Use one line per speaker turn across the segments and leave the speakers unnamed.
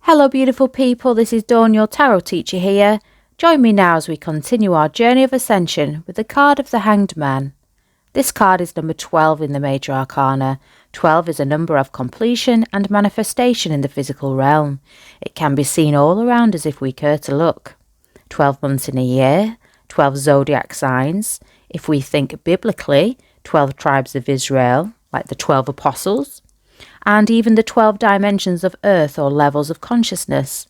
Hello beautiful people, this is Dawn, your tarot teacher here. Join me now as we continue our journey of ascension with the card of the Hanged Man. This card is number 12 in the Major Arcana. 12 is a number of completion and manifestation in the physical realm. It can be seen all around us if we care to look. 12 months in a year, 12 zodiac signs. If we think biblically, 12 tribes of Israel, like the 12 apostles, and even the 12 dimensions of earth or levels of consciousness.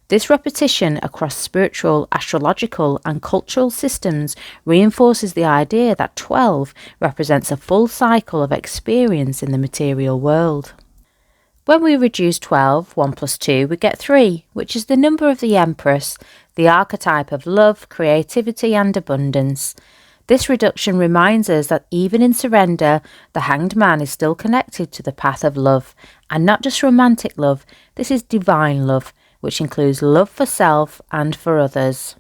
This repetition across spiritual, astrological and cultural systems reinforces the idea that 12 represents a full cycle of experience in the material world. When we reduce 12, 1 plus 2, we get 3, which is the number of the Empress, the archetype of love, creativity and abundance. This reduction reminds us that even in surrender, the Hanged Man is still connected to the path of love, and not just romantic love, this is divine love, which includes love for self and for others.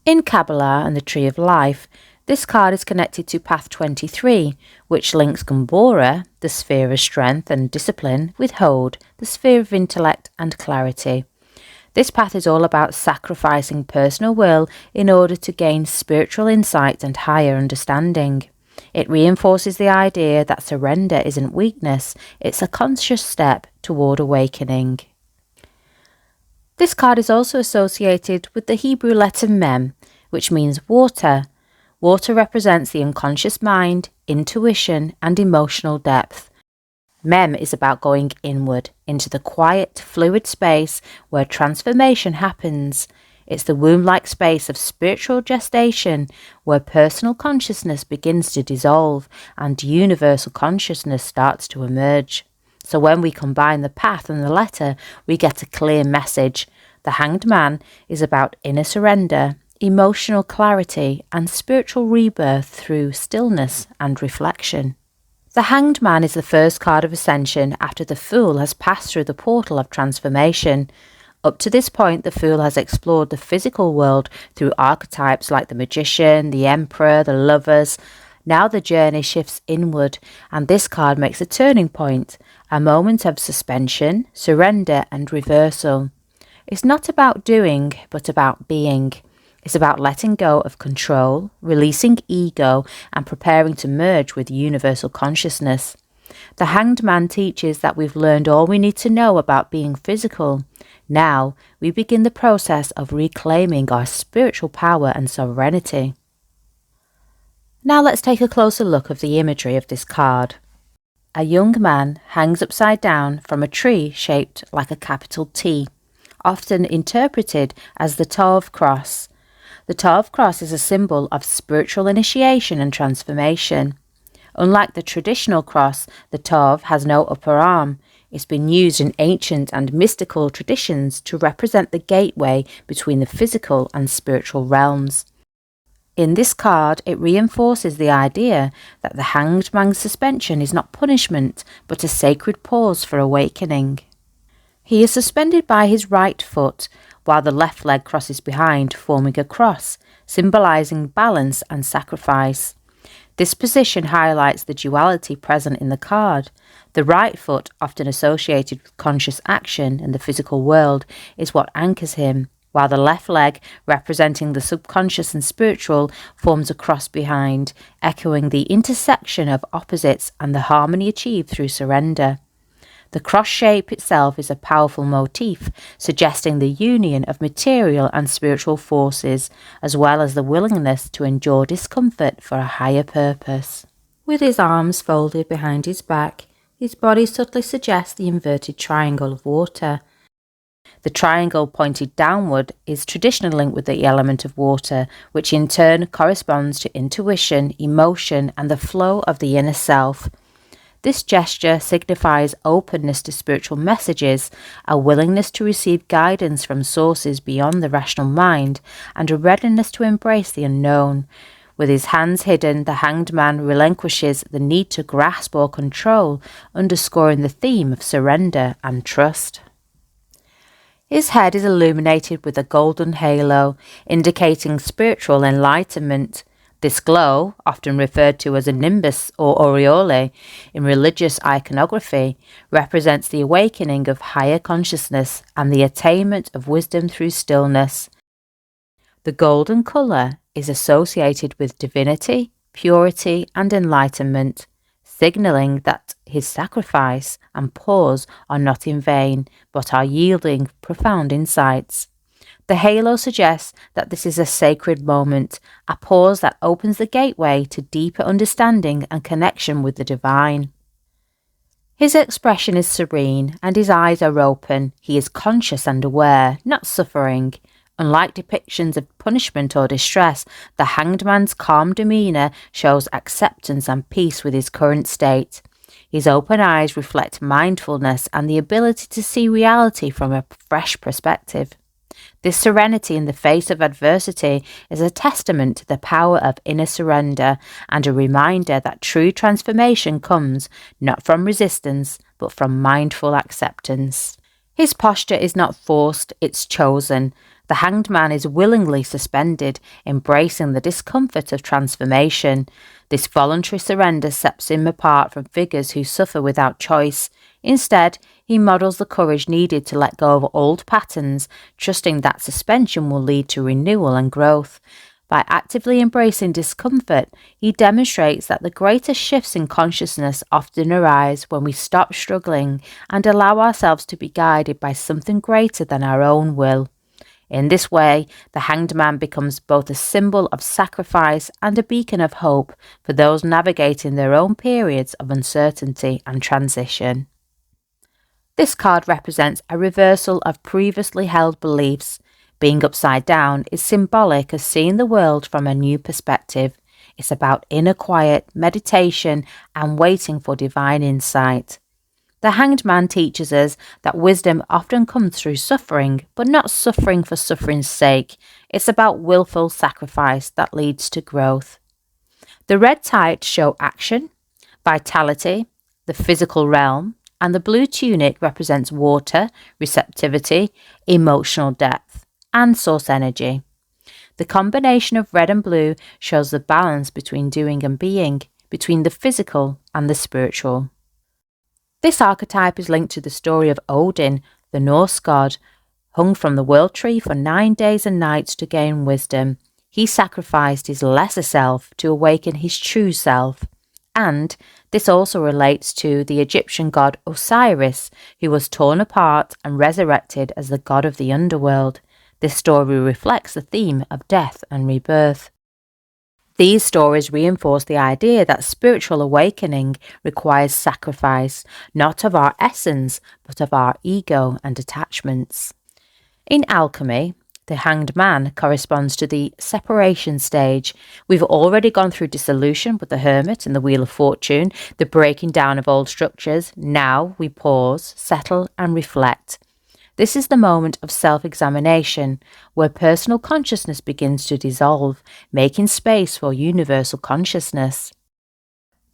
In Kabbalah and the Tree of Life, this card is connected to Path 23, which links Gumbora, the sphere of strength and discipline, with Hod, the sphere of intellect and clarity. This path is all about sacrificing personal will in order to gain spiritual insight and higher understanding. It reinforces the idea that surrender isn't weakness, it's a conscious step toward awakening. This card is also associated with the Hebrew letter Mem, which means water. Water represents the unconscious mind, intuition and emotional depth. Mem is about going inward, into the quiet, fluid space where transformation happens. It's the womb-like space of spiritual gestation where personal consciousness begins to dissolve and universal consciousness starts to emerge. So when we combine the path and the letter, we get a clear message. The Hanged Man is about inner surrender, emotional clarity and spiritual rebirth through stillness and reflection. The Hanged Man is the first card of ascension after the Fool has passed through the portal of transformation. Up to this point, the Fool has explored the physical world through archetypes like the Magician, the Emperor, the Lovers. Now the journey shifts inward, and this card makes a turning point, a moment of suspension, surrender and reversal. It's not about doing, but about being. It's about letting go of control, releasing ego, and preparing to merge with universal consciousness. The Hanged Man teaches that we've learned all we need to know about being physical. Now, we begin the process of reclaiming our spiritual power and sovereignty. Now let's take a closer look of the imagery of this card. A young man hangs upside down from a tree shaped like a capital T, often interpreted as the Tov cross. The Tov cross is a symbol of spiritual initiation and transformation. Unlike the traditional cross, the Tov has no upper arm. It's been used in ancient and mystical traditions to represent the gateway between the physical and spiritual realms. In this card, it reinforces the idea that the Hanged Man's suspension is not punishment, but a sacred pause for awakening. He is suspended by his right foot, while the left leg crosses behind, forming a cross, symbolising balance and sacrifice. This position highlights the duality present in the card. The right foot, often associated with conscious action in the physical world, is what anchors him, while the left leg, representing the subconscious and spiritual, forms a cross behind, echoing the intersection of opposites and the harmony achieved through surrender. The cross shape itself is a powerful motif, suggesting the union of material and spiritual forces, as well as the willingness to endure discomfort for a higher purpose. With his arms folded behind his back, his body subtly suggests the inverted triangle of water. The triangle pointed downward is traditionally linked with the element of water, which in turn corresponds to intuition, emotion, and the flow of the inner self. This gesture signifies openness to spiritual messages, a willingness to receive guidance from sources beyond the rational mind, and a readiness to embrace the unknown. With his hands hidden, the Hanged Man relinquishes the need to grasp or control, underscoring the theme of surrender and trust. His head is illuminated with a golden halo, indicating spiritual enlightenment. This glow, often referred to as a nimbus or aureole in religious iconography, represents the awakening of higher consciousness and the attainment of wisdom through stillness. The golden colour is associated with divinity, purity, and enlightenment, signalling that his sacrifice and pause are not in vain, but are yielding profound insights. The halo suggests that this is a sacred moment, a pause that opens the gateway to deeper understanding and connection with the divine. His expression is serene and his eyes are open. He is conscious and aware, not suffering. Unlike depictions of punishment or distress, the hanged man's calm demeanour shows acceptance and peace with his current state. His open eyes reflect mindfulness and the ability to see reality from a fresh perspective. This serenity in the face of adversity is a testament to the power of inner surrender and a reminder that true transformation comes not from resistance but from mindful acceptance. His posture is not forced, it's chosen. The hanged man is willingly suspended, embracing the discomfort of transformation. This voluntary surrender sets him apart from figures who suffer without choice. Instead, he models the courage needed to let go of old patterns, trusting that suspension will lead to renewal and growth. By actively embracing discomfort, he demonstrates that the greatest shifts in consciousness often arise when we stop struggling and allow ourselves to be guided by something greater than our own will. In this way, the hanged man becomes both a symbol of sacrifice and a beacon of hope for those navigating their own periods of uncertainty and transition. This card represents a reversal of previously held beliefs. Being upside down is symbolic of seeing the world from a new perspective. It's about inner quiet, meditation, and waiting for divine insight. The hanged man teaches us that wisdom often comes through suffering, but not suffering for suffering's sake. It's about willful sacrifice that leads to growth. The red tights show action, vitality, the physical realm, and the blue tunic represents water, receptivity, emotional depth, and source energy. The combination of red and blue shows the balance between doing and being, between the physical and the spiritual. This archetype is linked to the story of Odin, the Norse god, hung from the world tree for 9 days and nights to gain wisdom. He sacrificed his lesser self to awaken his true self. And this also relates to the Egyptian god Osiris, who was torn apart and resurrected as the god of the underworld. This story reflects the theme of death and rebirth. These stories reinforce the idea that spiritual awakening requires sacrifice, not of our essence, but of our ego and attachments. In alchemy, the hanged man corresponds to the separation stage. We've already gone through dissolution with the hermit and the wheel of fortune, the breaking down of old structures. Now we pause, settle, and reflect. This is the moment of self-examination, where personal consciousness begins to dissolve, making space for universal consciousness.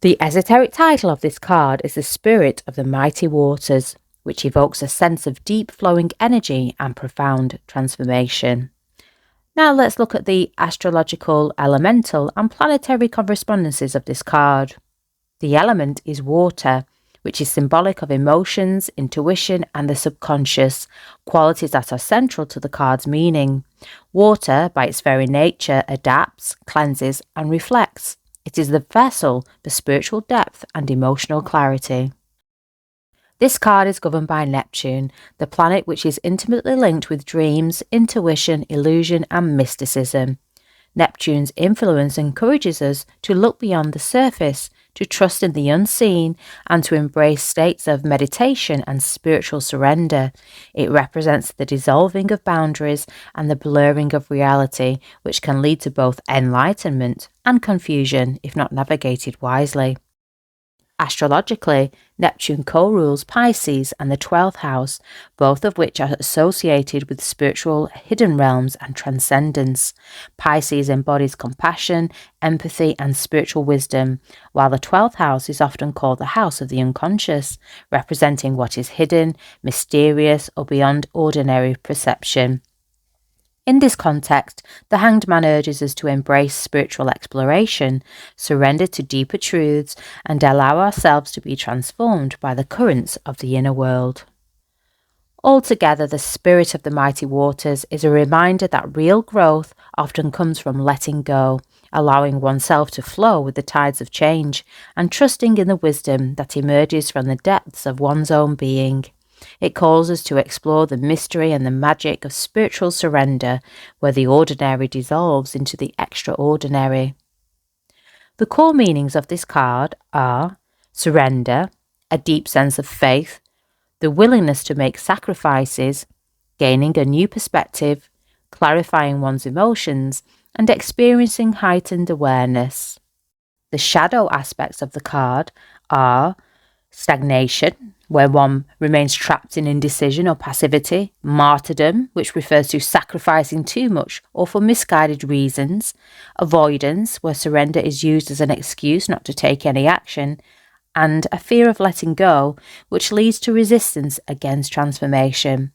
The esoteric title of this card is the Spirit of the Mighty Waters, which evokes a sense of deep flowing energy and profound transformation. Now let's look at the astrological, elemental, and planetary correspondences of this card. The element is water, which is symbolic of emotions, intuition, and the subconscious, qualities that are central to the card's meaning. Water, by its very nature, adapts, cleanses, and reflects. It is the vessel for spiritual depth and emotional clarity. This card is governed by Neptune, the planet which is intimately linked with dreams, intuition, illusion, and mysticism. Neptune's influence encourages us to look beyond the surface, to trust in the unseen, and to embrace states of meditation and spiritual surrender. It represents the dissolving of boundaries and the blurring of reality, which can lead to both enlightenment and confusion if not navigated wisely. Astrologically, Neptune co-rules Pisces and the 12th house, both of which are associated with spiritual hidden realms and transcendence. Pisces embodies compassion, empathy, and spiritual wisdom, while the 12th house is often called the house of the unconscious, representing what is hidden, mysterious, or beyond ordinary perception. In this context, the Hanged Man urges us to embrace spiritual exploration, surrender to deeper truths, and allow ourselves to be transformed by the currents of the inner world. Altogether, the spirit of the mighty waters is a reminder that real growth often comes from letting go, allowing oneself to flow with the tides of change, and trusting in the wisdom that emerges from the depths of one's own being. It calls us to explore the mystery and the magic of spiritual surrender, where the ordinary dissolves into the extraordinary. The core meanings of this card are surrender, a deep sense of faith, the willingness to make sacrifices, gaining a new perspective, clarifying one's emotions, and experiencing heightened awareness. The shadow aspects of the card are stagnation, where one remains trapped in indecision or passivity; martyrdom, which refers to sacrificing too much or for misguided reasons; avoidance, where surrender is used as an excuse not to take any action; and a fear of letting go, which leads to resistance against transformation.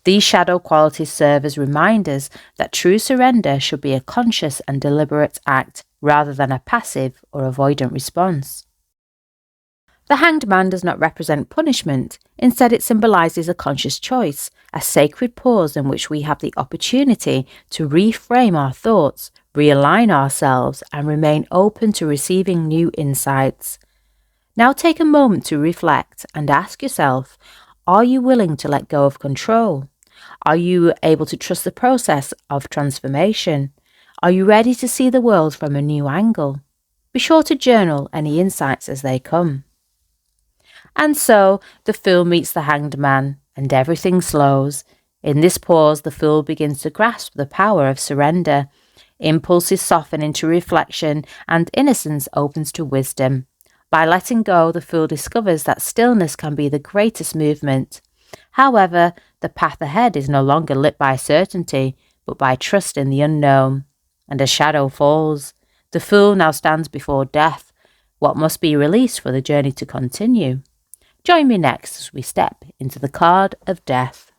These shadow qualities serve as reminders that true surrender should be a conscious and deliberate act, rather than a passive or avoidant response. The Hanged Man does not represent punishment. Instead, it symbolises a conscious choice, a sacred pause in which we have the opportunity to reframe our thoughts, realign ourselves, and remain open to receiving new insights. Now take a moment to reflect and ask yourself, are you willing to let go of control? Are you able to trust the process of transformation? Are you ready to see the world from a new angle? Be sure to journal any insights as they come. And so, the Fool meets the Hanged Man, and everything slows. In this pause, the Fool begins to grasp the power of surrender. Impulses soften into reflection, and innocence opens to wisdom. By letting go, the Fool discovers that stillness can be the greatest movement. However, the path ahead is no longer lit by certainty, but by trust in the unknown. And a shadow falls. The Fool now stands before death, what must be released for the journey to continue. Join me next as we step into the card of death.